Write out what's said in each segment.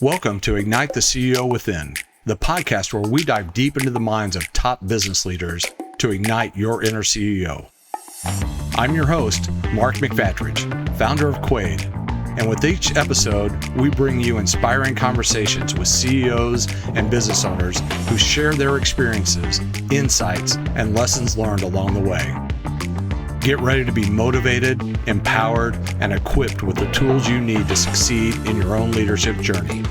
Welcome to Ignite the CEO Within, the podcast where we dive deep into the minds of top business leaders to ignite your inner CEO. I'm your host, Mark McFatridge, founder of Quaid, and with each episode, we bring you inspiring conversations with CEOs and business owners who share their experiences, insights, and lessons learned along the way. Get ready to be motivated, empowered, and equipped with the tools you need to succeed in your own leadership journey.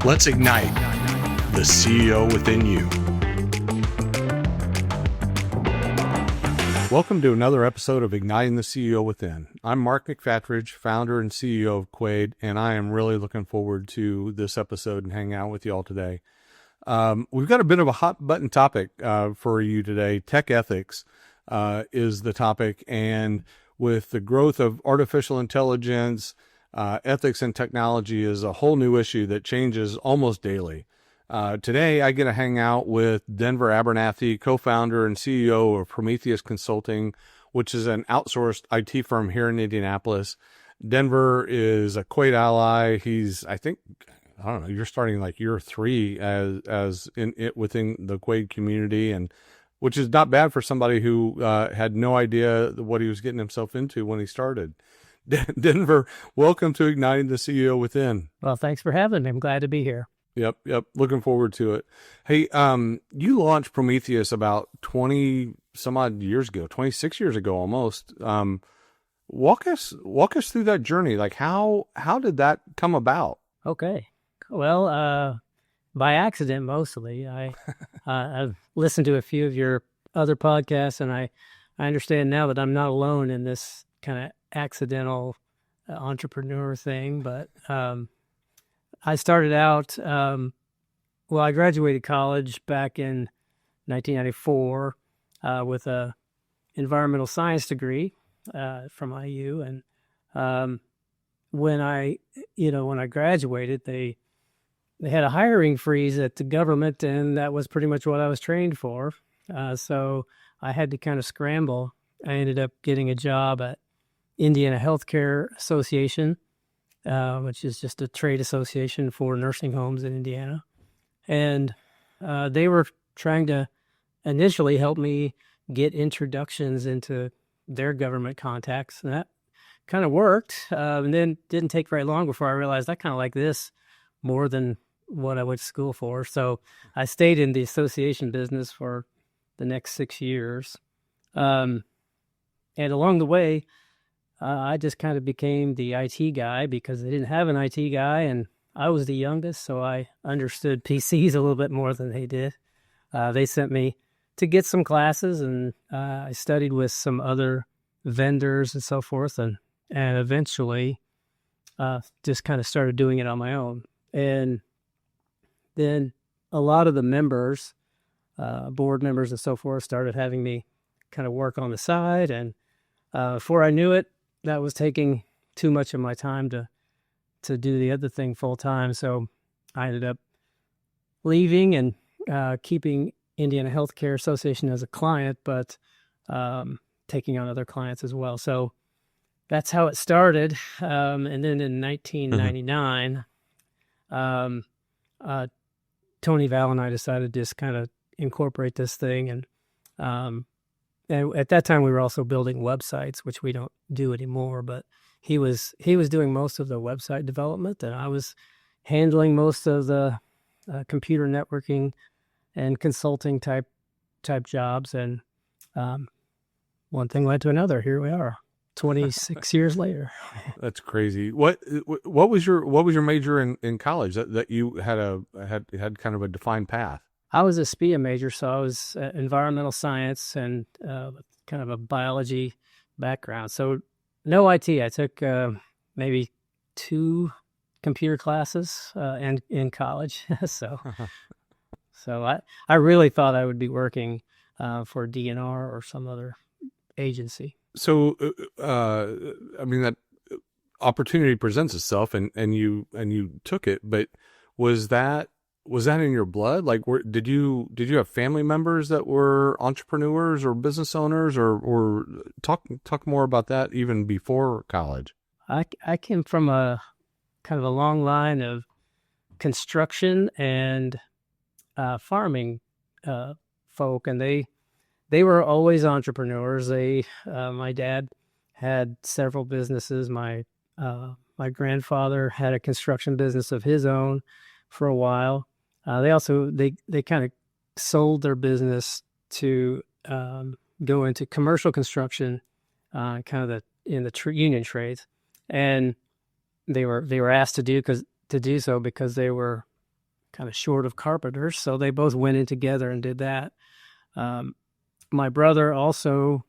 Let's ignite the CEO within you. Welcome to another episode of Igniting the CEO Within. I'm Mark McFatridge, founder and CEO of Quaid, and I am really looking forward to this episode and hanging out with you all today. We've got a bit of a hot button topic for you today. Tech ethics is the topic, and with the growth of artificial intelligence, ethics and technology is a whole new issue that changes almost daily. Today, I get to hang out with Denver Abernathy, co-founder and CEO of Promethius Consulting, which is an outsourced IT firm here in Indianapolis. Denver is a Quaid ally. He's, I don't know, you're starting like year 3 as in it within the Quaid community, and which is not bad for somebody who had no idea what he was getting himself into when he started. Denver, welcome to Igniting the CEO Within. Well, thanks for having me. I'm glad to be here. Yep. Looking forward to it. Hey, you launched Promethius about 20 some odd years ago, 26 years ago almost. Walk us through that journey. Like how did that come about? Okay. Well, by accident mostly. I've listened to a few of your other podcasts, and I understand now that I'm not alone in this kind of accidental entrepreneur thing, but I started out, I graduated college back in 1994 with a environmental science degree from IU. And when I graduated, they had a hiring freeze at the government, and that was pretty much what I was trained for. So I had to kind of scramble. I ended up getting a job at Indiana Healthcare Association, which is just a trade association for nursing homes in Indiana. And they were trying to initially help me get introductions into their government contacts. And that kind of worked. And then didn't take very long before I realized I kind of like this more than what I went to school for. So I stayed in the association business for the next 6 years. And along the way, I just kind of became the IT guy because they didn't have an IT guy, and I was the youngest, so I understood PCs a little bit more than they did. They sent me to get some classes, and I studied with some other vendors and so forth, and eventually just kind of started doing it on my own. And then a lot of the members, board members and so forth, started having me kind of work on the side, and before I knew it, that was taking too much of my time to do the other thing full time. So I ended up leaving and keeping Indiana Healthcare Association as a client, but taking on other clients as well. So that's how it started. And then in 1999, Tony Val and I decided to just kind of incorporate this thing. And at that time, we were also building websites, which we don't do anymore. But he was doing most of the website development, and I was handling most of the computer networking and consulting type jobs. And one thing led to another. Here we are, 26 years later. That's crazy. What was your major in college that you had kind of a defined path? I was a SPIA major, so I was environmental science and kind of a biology background. So no IT. I took maybe 2 computer classes in college. so I really thought I would be working for DNR or some other agency. So that opportunity presents itself, and you took it. But was that in your blood? Like, did you have family members that were entrepreneurs or business owners, or talk more about that even before college? I came from a kind of a long line of construction and farming folk, and they were always entrepreneurs. My dad had several businesses. My grandfather had a construction business of his own for a while. They kind of sold their business to go into commercial construction, kind of in the union trades, and they were asked to do so because they were kind of short of carpenters. So they both went in together and did that. My brother also,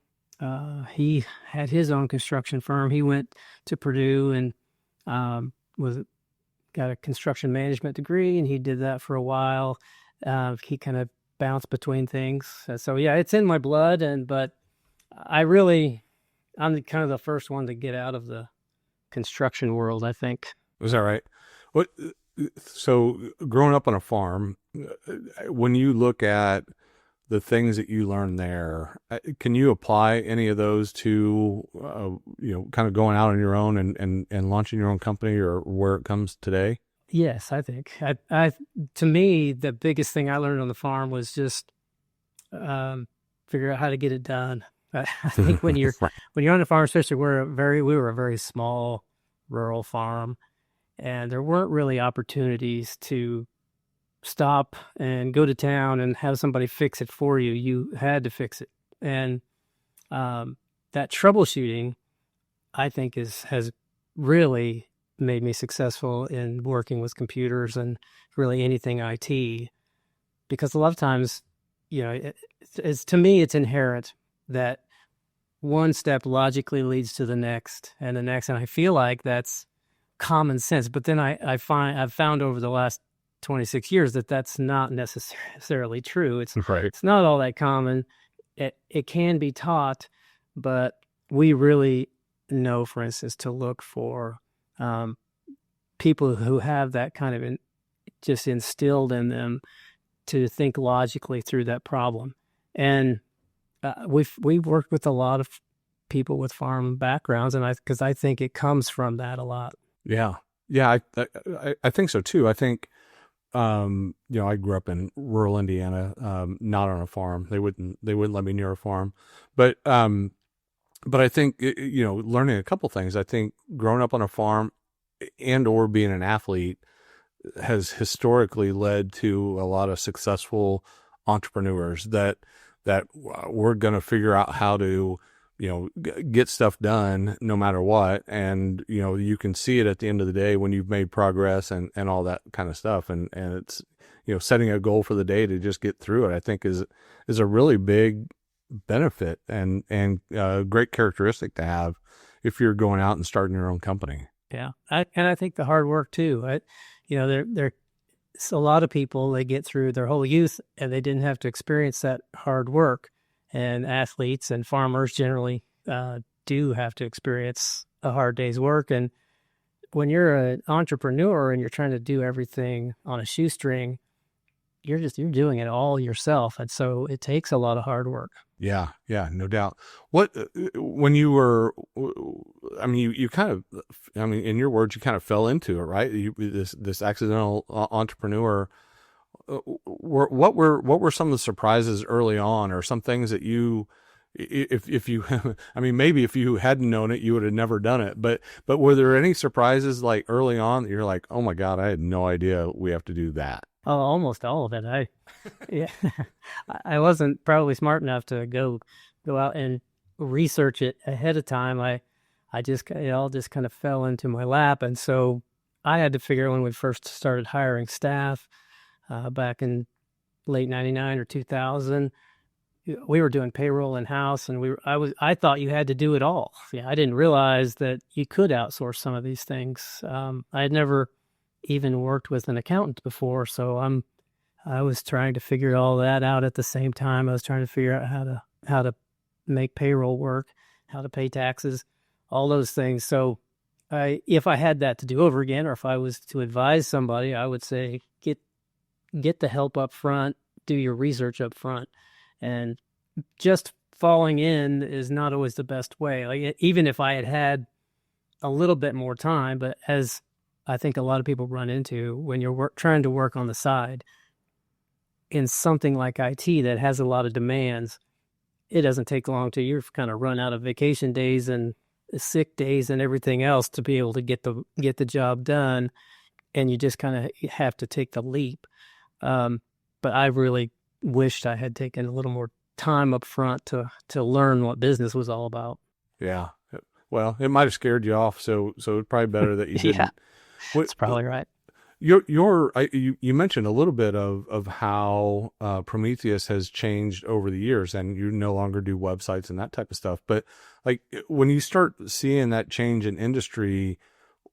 he had his own construction firm. He went to Purdue and got a construction management degree, and he did that for a while. He kind of bounced between things. So yeah, it's in my blood, but I'm kind of the first one to get out of the construction world, I think. Is that right? So growing up on a farm, when you look at the things that you learned there, can you apply any of those to, kind of going out on your own and launching your own company or where it comes today? Yes, I think. To me, the biggest thing I learned on the farm was just figure out how to get it done. I think when you're Right. when you're on the farm, especially we were a very small rural farm, and there weren't really opportunities to stop and go to town and have somebody fix it for you. You had to fix it, and that troubleshooting, I think, has really made me successful in working with computers and really anything IT, because a lot of times, to me, it's inherent that one step logically leads to the next and the next. And I feel like that's common sense. But then I've found over the last 26 years that that's not necessarily true. Right. It's not all that common. It can be taught, but we really know, for instance, to look for people who have that kind of just instilled in them to think logically through that problem. And we've worked with a lot of people with farm backgrounds, and because I think it comes from that a lot. Yeah. I think so too. I think, I grew up in rural Indiana, not on a farm. They wouldn't let me near a farm, but I think, learning a couple things. I think growing up on a farm and or being an athlete has historically led to a lot of successful entrepreneurs that we're going to figure out how to, get stuff done no matter what. And, you can see it at the end of the day when you've made progress and all that kind of stuff. And it's, setting a goal for the day to just get through it, I think is a really big benefit and great characteristic to have if you're going out and starting your own company. Yeah. And I think the hard work too, a lot of people, they get through their whole youth and they didn't have to experience that hard work. And athletes and farmers generally do have to experience a hard day's work. And when you're an entrepreneur and you're trying to do everything on a shoestring, you're doing it all yourself. And so it takes a lot of hard work. Yeah, no doubt. When you were, you kind of, in your words, you kind of fell into it, right? This accidental entrepreneur. What were some of the surprises early on, or some things that you, if you, maybe if you hadn't known it, you would have never done it. But were there any surprises like early on that you're like, oh my God, I had no idea we have to do that? Oh, almost all of it. I wasn't probably smart enough to go out and research it ahead of time. It all just kind of fell into my lap. And so I had to figure out when we first started hiring staff, back in late 99 or 2000, we were doing payroll in-house, and I thought you had to do it all. Yeah, I didn't realize that you could outsource some of these things. I had never even worked with an accountant before, so I was trying to figure all that out at the same time. I was trying to figure out how to make payroll work, how to pay taxes, all those things. So if I had that to do over again, or if I was to advise somebody, I would say get the help up front, do your research up front, and just falling in is not always the best way. Like, even if I had a little bit more time, but as I think a lot of people run into when you're trying to work on the side in something like IT that has a lot of demands. It doesn't take long till you've kind of run out of vacation days and sick days and everything else to be able to get the job done, and you just kind of have to take the leap. But I really wished I had taken a little more time up front to learn what business was all about. Yeah. Well, it might have scared you off, so it's probably better that you didn't. Yeah, that's probably right. You mentioned a little bit of how Prometheus has changed over the years, and you no longer do websites and that type of stuff. But like when you start seeing that change in industry,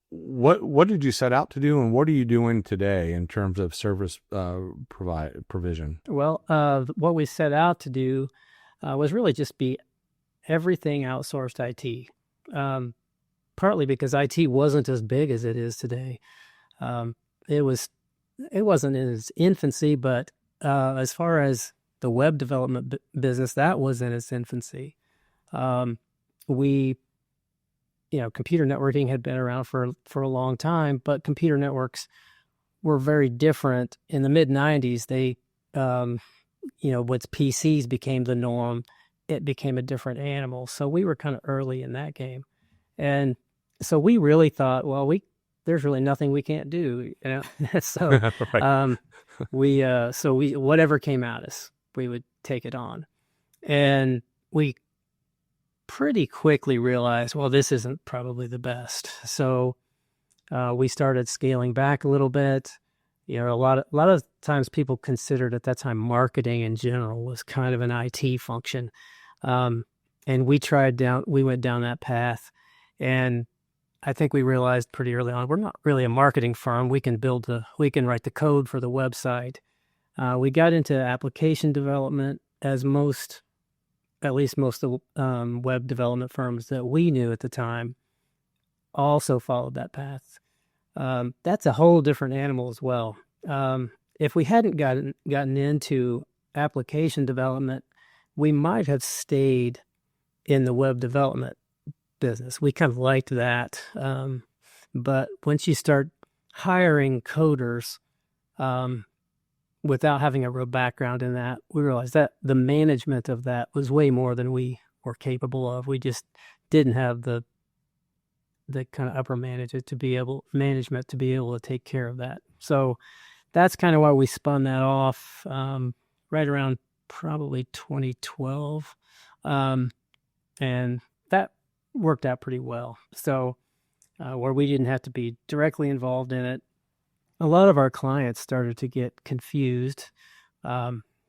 what did you set out to do, and what are you doing today in terms of service provision? Well, what we set out to do was really just be everything outsourced IT. Partly because IT wasn't as big as it is today. It wasn't in its infancy, but as far as the web development business, that was in its infancy. Computer networking had been around for a long time, but computer networks were very different. In the mid 90s, they, once PCs became the norm, it became a different animal. So we were kind of early in that game. And so we really thought, well, there's really nothing we can't do, So, Right. we whatever came at us, we would take it on, and we pretty quickly realized, well, this isn't probably the best. So, we started scaling back a little bit. A lot of times people considered at that time marketing in general was kind of an IT function, and we went down that path, and I think we realized pretty early on, we're not really a marketing firm. We can write the code for the website. We got into application development, as at least most of the web development firms that we knew at the time also followed that path. That's a whole different animal as well. If we hadn't gotten into application development, we might have stayed in the web development business. We kind of liked that. But once you start hiring coders without having a real background in that, we realized that the management of that was way more than we were capable of. We just didn't have the kind of upper management to be able to take care of that. So that's kind of why we spun that off right around probably 2012. And that worked out pretty well. So where we didn't have to be directly involved in it, a lot of our clients started to get confused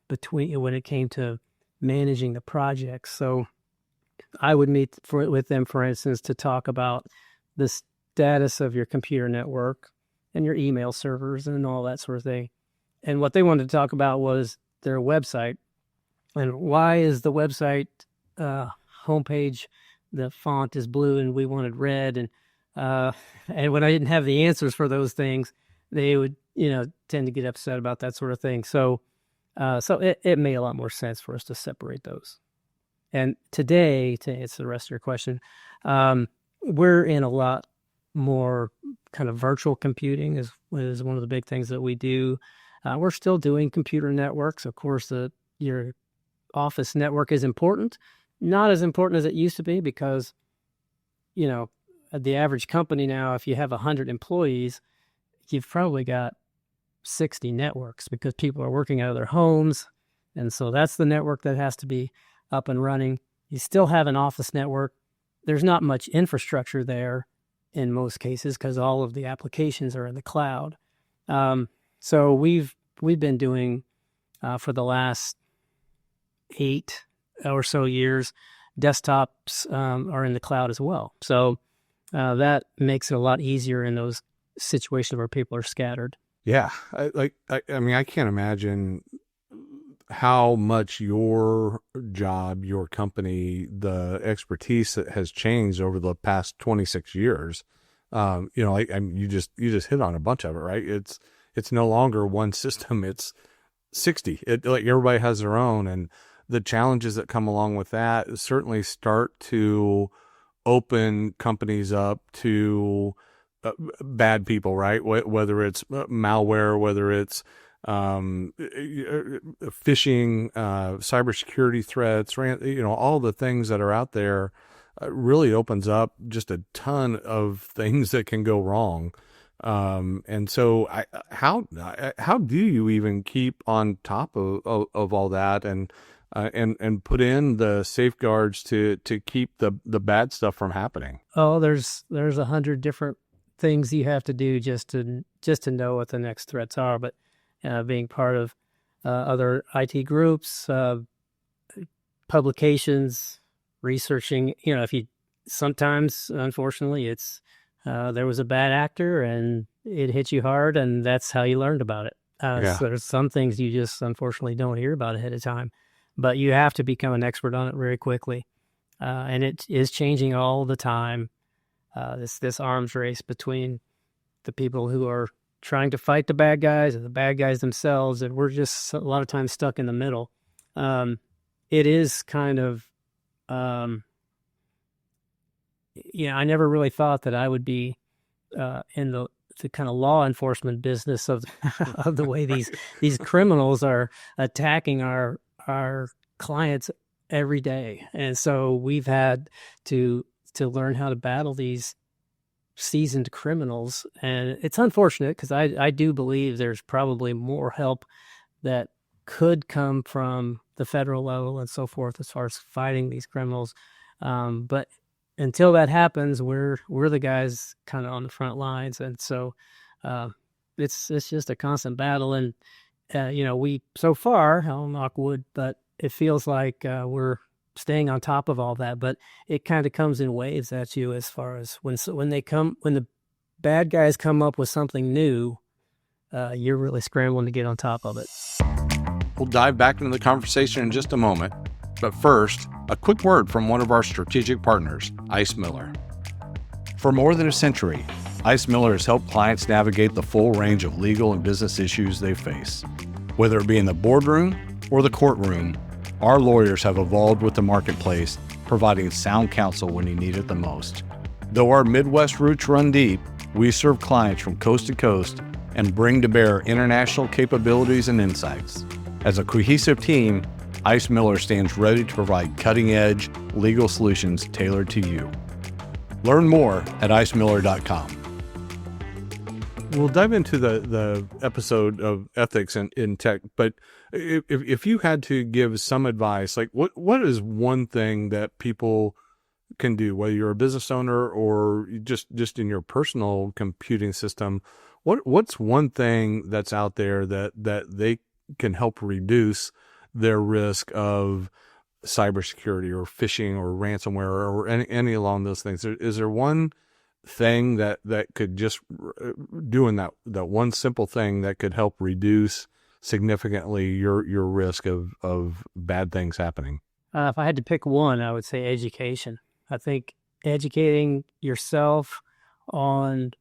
between when it came to managing the projects. So I would meet with them, for instance, to talk about the status of your computer network and your email servers and all that sort of thing. And what they wanted to talk about was their website. And why is the website homepage, the font is blue and we wanted red? And when I didn't have the answers for those things, they would, tend to get upset about that sort of thing. So it made a lot more sense for us to separate those. And today, to answer the rest of your question, we're in a lot more kind of virtual computing is one of the big things that we do. We're still doing computer networks. Of course, your office network is important. Not as important as it used to be because, the average company now, if you have 100 employees, you've probably got 60 networks because people are working out of their homes. And so that's the network that has to be up and running. You still have an office network. There's not much infrastructure there in most cases because all of the applications are in the cloud. So we've been doing for the last 8 or so years, desktops are in the cloud as well. So that makes it a lot easier in those situations where people are scattered. Yeah. I can't imagine how much your job, your company, the expertise that has changed over the past 26 years. You just hit on a bunch of it, right? It's no longer one system. It's 60. Everybody has their own, and the challenges that come along with that certainly start to open companies up to bad people, right? Whether it's malware, whether it's phishing, cybersecurity threats, all the things that are out there, really opens up just a ton of things that can go wrong. And so how do you even keep on top of all that and put in the safeguards to keep the bad stuff from happening? Oh, there's 100 different things you have to do just to know what the next threats are. But being part of other IT groups, publications, researching, if you sometimes, unfortunately, it's there was a bad actor and it hit you hard, and that's how you learned about it. Yeah. So there's some things you just unfortunately don't hear about ahead of time, but you have to become an expert on it very quickly. And it is changing all the time. This arms race between the people who are trying to fight the bad guys and the bad guys themselves, and we're just a lot of times stuck in the middle. It is kind of, I never really thought that I would be in the kind of law enforcement business of of the way these criminals are attacking our clients every day. And so we've had to learn how to battle these seasoned criminals. And it's unfortunate because I do believe there's probably more help that could come from the federal level and so forth as far as fighting these criminals. But until that happens, we're the guys kind of on the front lines. And so it's just a constant battle. And, we so far, I'll knock wood, but it feels like we're staying on top of all that, but it kind of comes in waves at you as far as when the bad guys come up with something new, you're really scrambling to get on top of it. We'll dive back into the conversation in just a moment, but first, a quick word from one of our strategic partners, Ice Miller. For more than a century, Ice Miller has helped clients navigate the full range of legal and business issues they face. Whether it be in the boardroom or the courtroom, our lawyers have evolved with the marketplace, providing sound counsel when you need it the most. Though our Midwest roots run deep, we serve clients from coast to coast and bring to bear international capabilities and insights. As a cohesive team, Ice Miller stands ready to provide cutting-edge legal solutions tailored to you. Learn more at icemiller.com. We'll dive into the episode of ethics in tech, but if you had to give some advice, like what is one thing that people can do, whether you're a business owner or just in your personal computing system, what's one thing that's out there that they can help reduce their risk of cybersecurity or phishing or ransomware or any along those things? Is there one thing that could just doing that one simple thing that could help reduce significantly your risk of bad things happening? If I had to pick one, I would say education. I think educating yourself and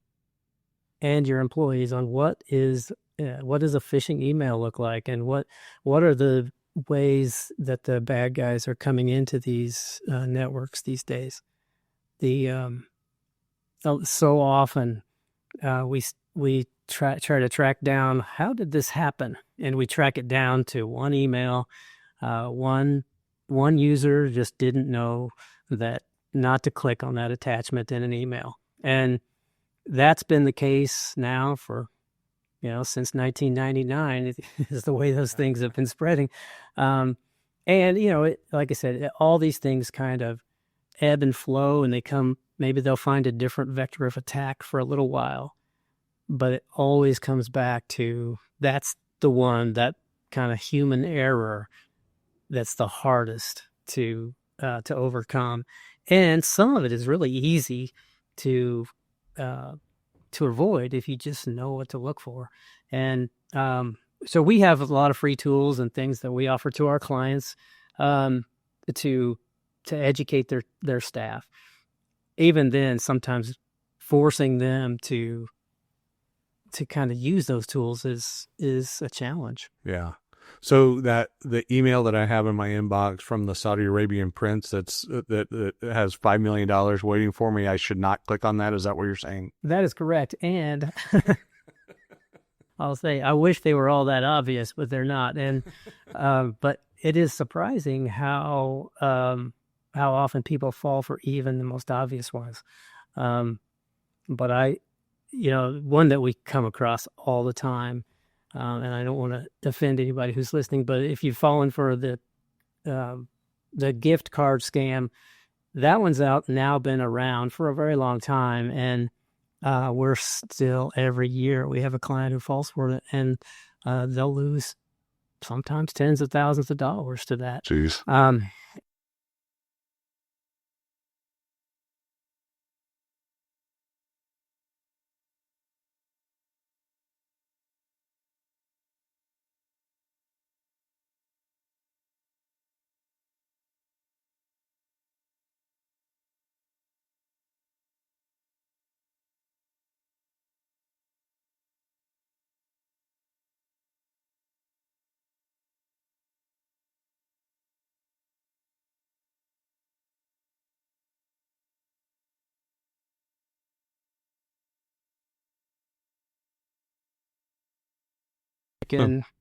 your employees on what does a phishing email look like, and what are the ways that the bad guys are coming into these networks these days. So often we try to track down, how did this happen? And we track it down to one email. One user just didn't know that not to click on that attachment in an email. And that's been the case now for, since 1999 is the way those things have been spreading. And, like I said, all these things kind of ebb and flow, and maybe they'll find a different vector of attack for a little while, but it always comes back to that's the one, that kind of human error that's the hardest to overcome. And some of it is really easy to avoid if you just know what to look for. And so we have a lot of free tools and things that we offer to our clients to educate their staff. Even then, sometimes forcing them to kind of use those tools is a challenge. Yeah. So that the email that I have in my inbox from the Saudi Arabian prince that has $5 million waiting for me, I should not click on that. Is that what you're saying? That is correct. And I'll say, I wish they were all that obvious, but they're not. And, but it is surprising how often people fall for even the most obvious ones. But one that we come across all the time, and I don't want to offend anybody who's listening, but if you've fallen for the gift card scam, that one's out now, been around for a very long time. And we're still, every year, we have a client who falls for it, and they'll lose sometimes tens of thousands of dollars to that. Jeez.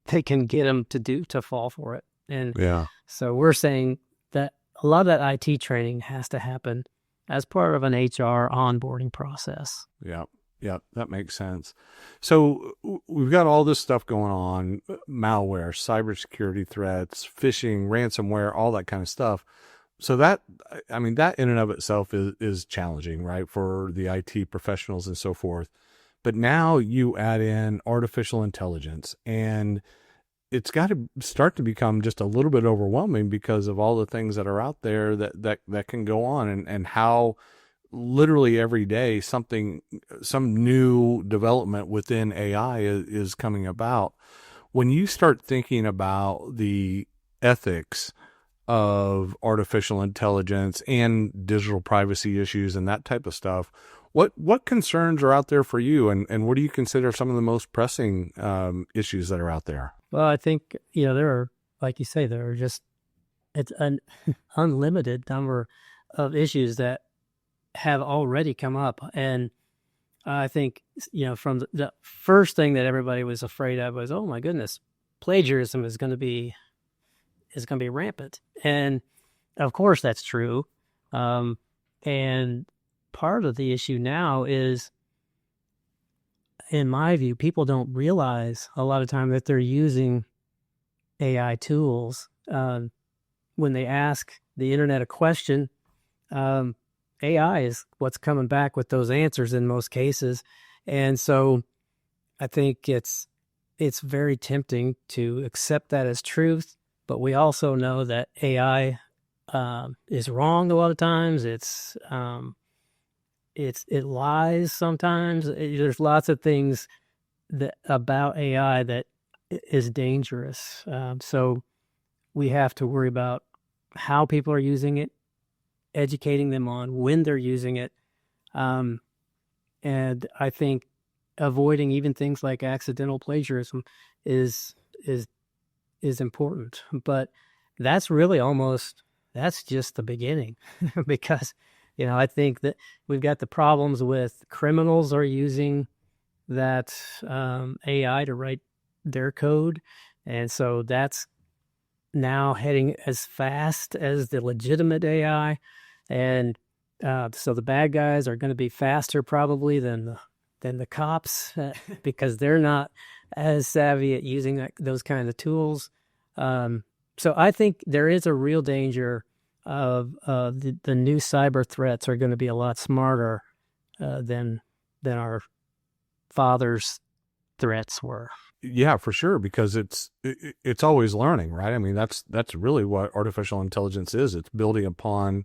They can get them to fall for it. And Yeah. so we're saying that a lot of that IT training has to happen as part of an HR onboarding process. Yeah. Yeah, that makes sense. So we've got all this stuff going on: malware, cybersecurity threats, phishing, ransomware, all that kind of stuff. So that in and of itself is challenging, right, for the IT professionals and so forth. But now you add in artificial intelligence, and it's got to start to become just a little bit overwhelming because of all the things that are out there that can go on, and how literally every day some new development within AI is coming about. When you start thinking about the ethics of artificial intelligence and digital privacy issues and that type of stuff, what concerns are out there for you, and what do you consider some of the most pressing issues that are out there? Well, I think, there are, like you say, it's an unlimited number of issues that have already come up. And I think, from the first thing that everybody was afraid of was, oh my goodness, plagiarism is going to be rampant. And of course that's true. And part of the issue now is, in my view, people don't realize a lot of time that they're using AI tools. When they ask the internet a question, AI is what's coming back with those answers in most cases. And so I think it's very tempting to accept that as truth, but we also know that AI is wrong a lot of times. It lies sometimes. There's lots of things about AI that is dangerous. So we have to worry about how people are using it, educating them on when they're using it. And I think avoiding even things like accidental plagiarism is important. But that's really that's just the beginning because, I think that we've got the problems with criminals are using that AI to write their code. And so that's now heading as fast as the legitimate AI. And so the bad guys are going to be faster probably than the cops because they're not as savvy at using those kinds of tools. So I think there is a real danger of the new cyber threats are going to be a lot smarter than our fathers' threats were. Yeah, for sure, because it's always learning, right? I mean, that's really what artificial intelligence is. It's building upon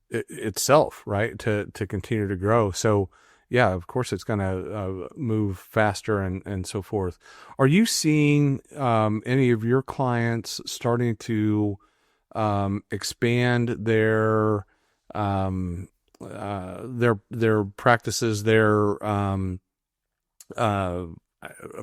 itself, right, to continue to grow. So yeah, of course it's going to move faster and so forth. Are you seeing any of your clients starting to expand their practices, their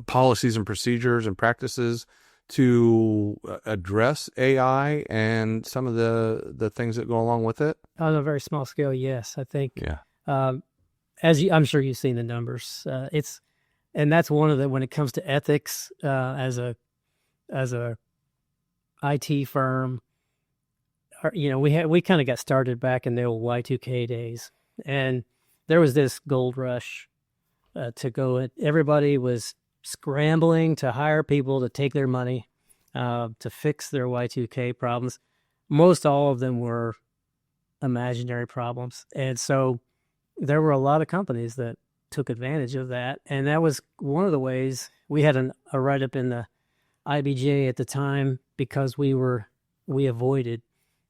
policies and procedures and practices to address AI and some of the things that go along with it? On a very small scale, yes. I think, Yeah. I'm sure you've seen the numbers. And that's one of the, when it comes to ethics, as a IT firm, we kind of got started back in the old Y2K days, and there was this gold rush to go. Everybody was scrambling to hire people to take their money to fix their Y2K problems. Most all of them were imaginary problems, and so there were a lot of companies that took advantage of that, and that was one of the ways we had a write-up in the IBJ at the time because we avoided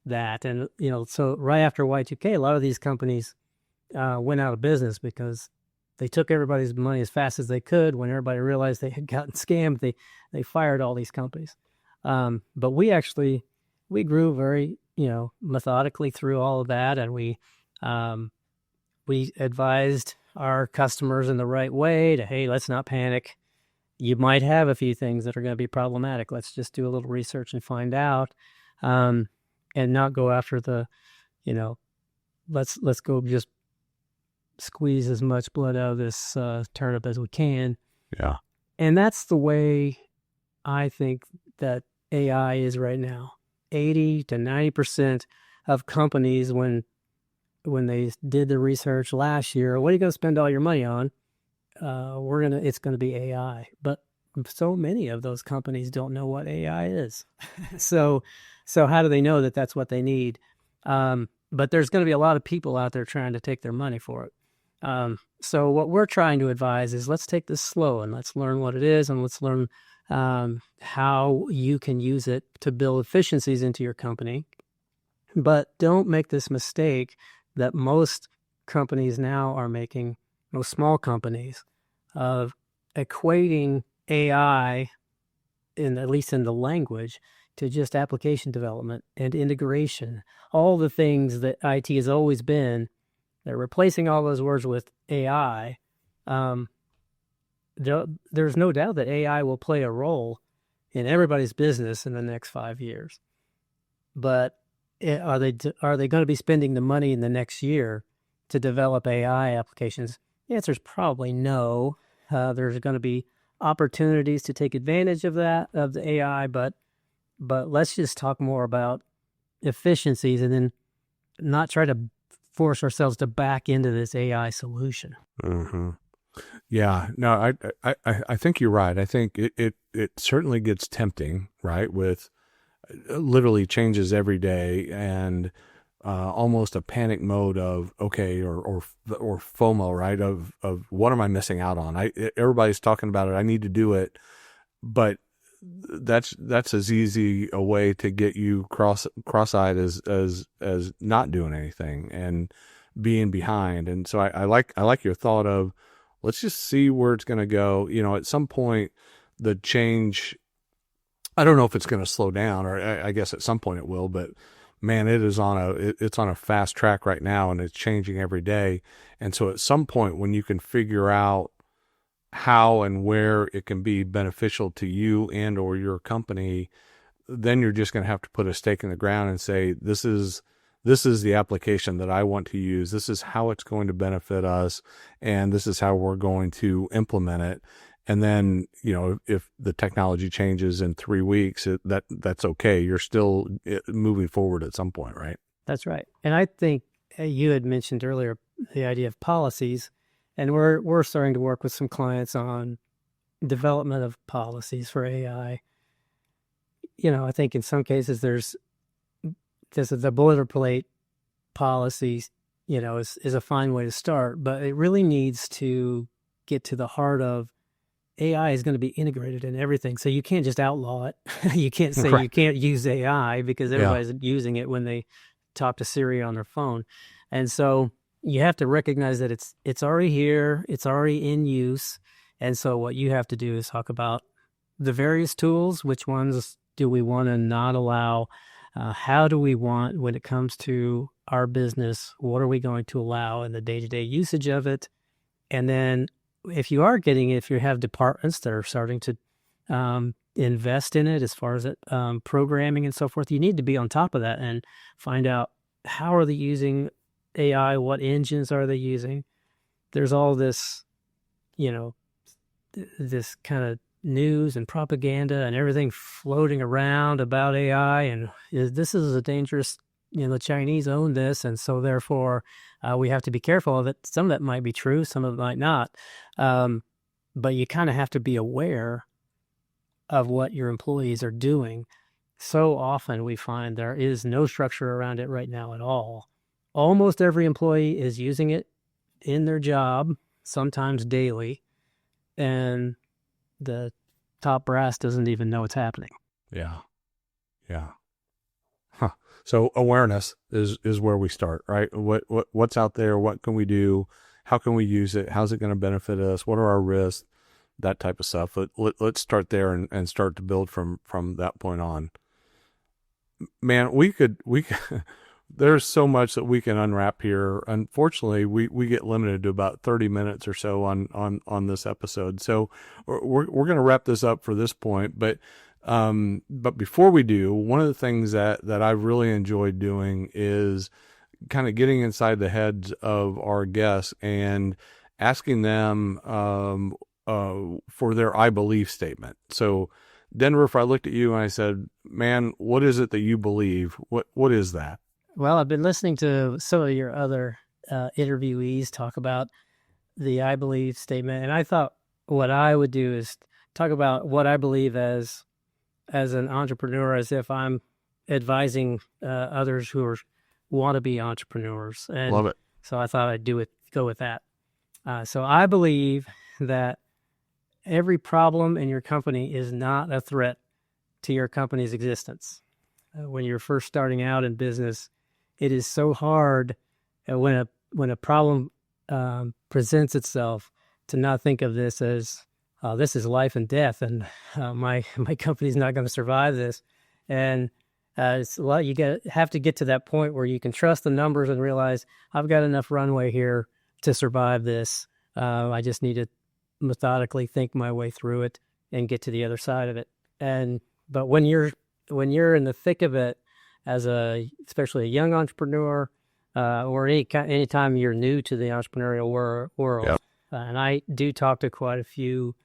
that. And so right after Y2K, a lot of these companies went out of business because they took everybody's money as fast as they could. When everybody realized they had gotten scammed, they fired all these companies. But we grew very methodically through all of that, and we advised our customers in the right way to, hey, let's not panic. You might have a few things that are going to be problematic. Let's just do a little research and find out, and not go after let's go just squeeze as much blood out of this turnip as we can. Yeah. And that's the way I think that AI is right now. 80 to 90% of companies, when they did the research last year, what are you going to spend all your money on? It's going to be AI. But so many of those companies don't know what AI is. So how do they know that that's what they need? But there's going to be a lot of people out there trying to take their money for it. So what we're trying to advise is, let's take this slow and let's learn what it is, and let's learn how you can use it to build efficiencies into your company. But don't make this mistake that most companies now are making, most small companies, of equating AI, at least in the language, to just application development and integration. All the things that IT has always been, they're replacing all those words with AI. There's no doubt that AI will play a role in everybody's business in the next 5 years. But are they going to be spending the money in the next year to develop AI applications? The answer is probably no. There's going to be opportunities to take advantage of that, of the AI, but let's just talk more about efficiencies, and then not try to force ourselves to back into this AI solution. Mm-hmm. Yeah, no, I think you're right. I think it certainly gets tempting, right? With literally changes every day, and almost a panic mode of, okay, or FOMO, right? Of what am I missing out on? Everybody's talking about it. I need to do it, but that's as easy a way to get you cross-eyed as not doing anything and being behind. And so I like your thought of, let's just see where it's going to go. At some point, the change, I don't know if it's going to slow down, or I guess at some point it will, but man, it's on a fast track right now, and it's changing every day. And so at some point, when you can figure out how and where it can be beneficial to you and or your company, then you're just going to have to put a stake in the ground and say, this is the application that I want to use. This is how it's going to benefit us, and this is how we're going to implement it. And then, if the technology changes in 3 weeks, that's okay. You're still moving forward at some point, right? That's right. And I think you had mentioned earlier the idea of policies, and we're starting to work with some clients on development of policies for AI. I think in some cases there's the boilerplate policies, is a fine way to start, but it really needs to get to the heart of AI is going to be integrated in everything. So you can't just outlaw it. You can't say You can't use AI because everybody's using it when they talk to Siri on their phone. And so you have to recognize that it's already here, it's already in use. And so what you have to do is talk about the various tools. Which ones do we want to not allow? How do we want, when it comes to our business, what are we going to allow in the day-to-day usage of it? And then if you have departments that are starting to invest in it as far as programming and so forth. You need to be on top of that and find out how are they using AI, what engines are they using. There's all this, this kind of news and propaganda and everything floating around about AI, and this is a dangerous, the Chinese own this, and so therefore we have to be careful of it. Some of that might be true, some of it might not, but you kind of have to be aware of what your employees are doing. So often we find there is no structure around it right now at all. Almost every employee is using it in their job, sometimes daily, and the top brass doesn't even know it's happening. Yeah. Huh. So awareness is where we start, right? What's out there? What can we do? How can we use it? How's it going to benefit us? What are our risks? That type of stuff. Let's start there and start to build from that point on. Man, we could there's so much that we can unwrap here. Unfortunately, we get limited to about 30 minutes or so on this episode. So we're going to wrap this up for this point. But before we do, one of the things that I've really enjoyed doing is kind of getting inside the heads of our guests and asking them for their I believe statement. So Denver, if I looked at you and I said, man, what is it that you believe? What is that? Well, I've been listening to some of your other interviewees talk about the I believe statement, and I thought what I would do is talk about what I believe as an entrepreneur, as if I'm advising others who want to be entrepreneurs. And love it. So I thought I'd go with that. So I believe that every problem in your company is not a threat to your company's existence. When you're first starting out in business, it is so hard when a problem presents itself to not think of this as this is life and death, and my company's not going to survive this. And you have to get to that point where you can trust the numbers and realize I've got enough runway here to survive this. I just need to methodically think my way through it and get to the other side of it. But when you're in the thick of it, especially a young entrepreneur, or any time you're new to the entrepreneurial world, yep. And I do talk to quite a few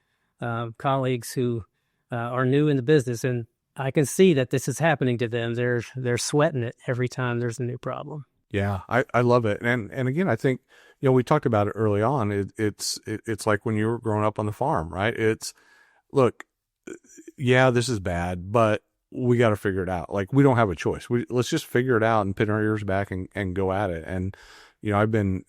colleagues who are new in the business, and I can see that this is happening to them. They're sweating it every time there's a new problem. Yeah, I love it. And again, I think, we talked about it early on. It's like when you were growing up on the farm, right? Look, yeah, this is bad, but we got to figure it out. Like, we don't have a choice. Let's just figure it out and pin our ears back and go at it. And, I've been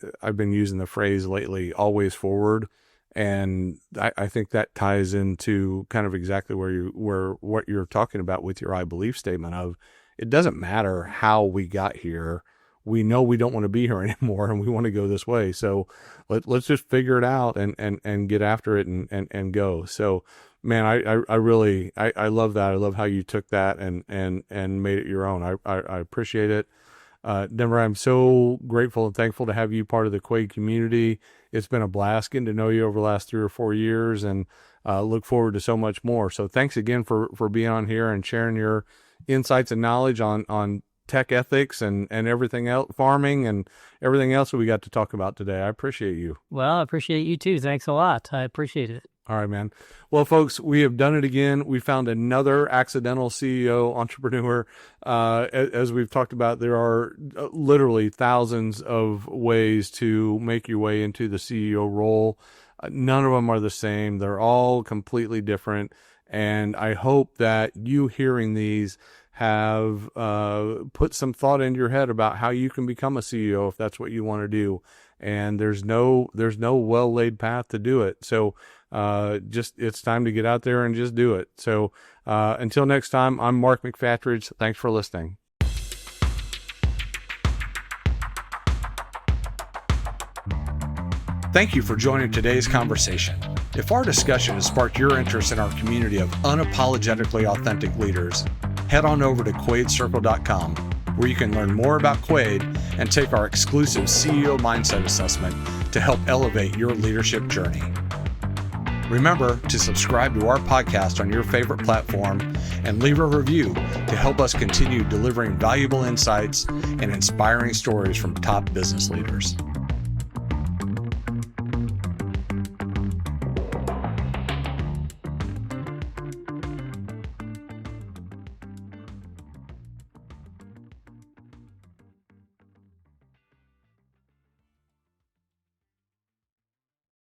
using the phrase lately, always forward. And I think that ties into kind of exactly what you're talking about with your I believe statement of, it doesn't matter how we got here. We know we don't want to be here anymore and we want to go this way. So let's just figure it out and get after it and go. So, man, I really love that. I love how you took that and made it your own. I appreciate it. Denver, I'm so grateful and thankful to have you part of the Quade community. It's been a blast getting to know you over the last 3 or 4 years, and look forward to so much more. So thanks again for being on here and sharing your insights and knowledge on tech ethics and everything else, farming and everything else that we got to talk about today. I appreciate you. Well, I appreciate you too. Thanks a lot. I appreciate it. All right, man. Well, folks, we have done it again. We found another accidental CEO entrepreneur. As we've talked about, there are literally thousands of ways to make your way into the CEO role. None of them are the same. They're all completely different. And I hope that you hearing these have put some thought into your head about how you can become a CEO if that's what you want to do. And there's no well-laid path to do it. So it's time to get out there and just do it. So until next time, I'm Mark McFatridge. Thanks for listening. Thank you for joining today's conversation. If our discussion has sparked your interest in our community of unapologetically authentic leaders, head on over to QuadeCircle.com, where you can learn more about Quade and take our exclusive CEO Mindset Assessment to help elevate your leadership journey. Remember to subscribe to our podcast on your favorite platform and leave a review to help us continue delivering valuable insights and inspiring stories from top business leaders.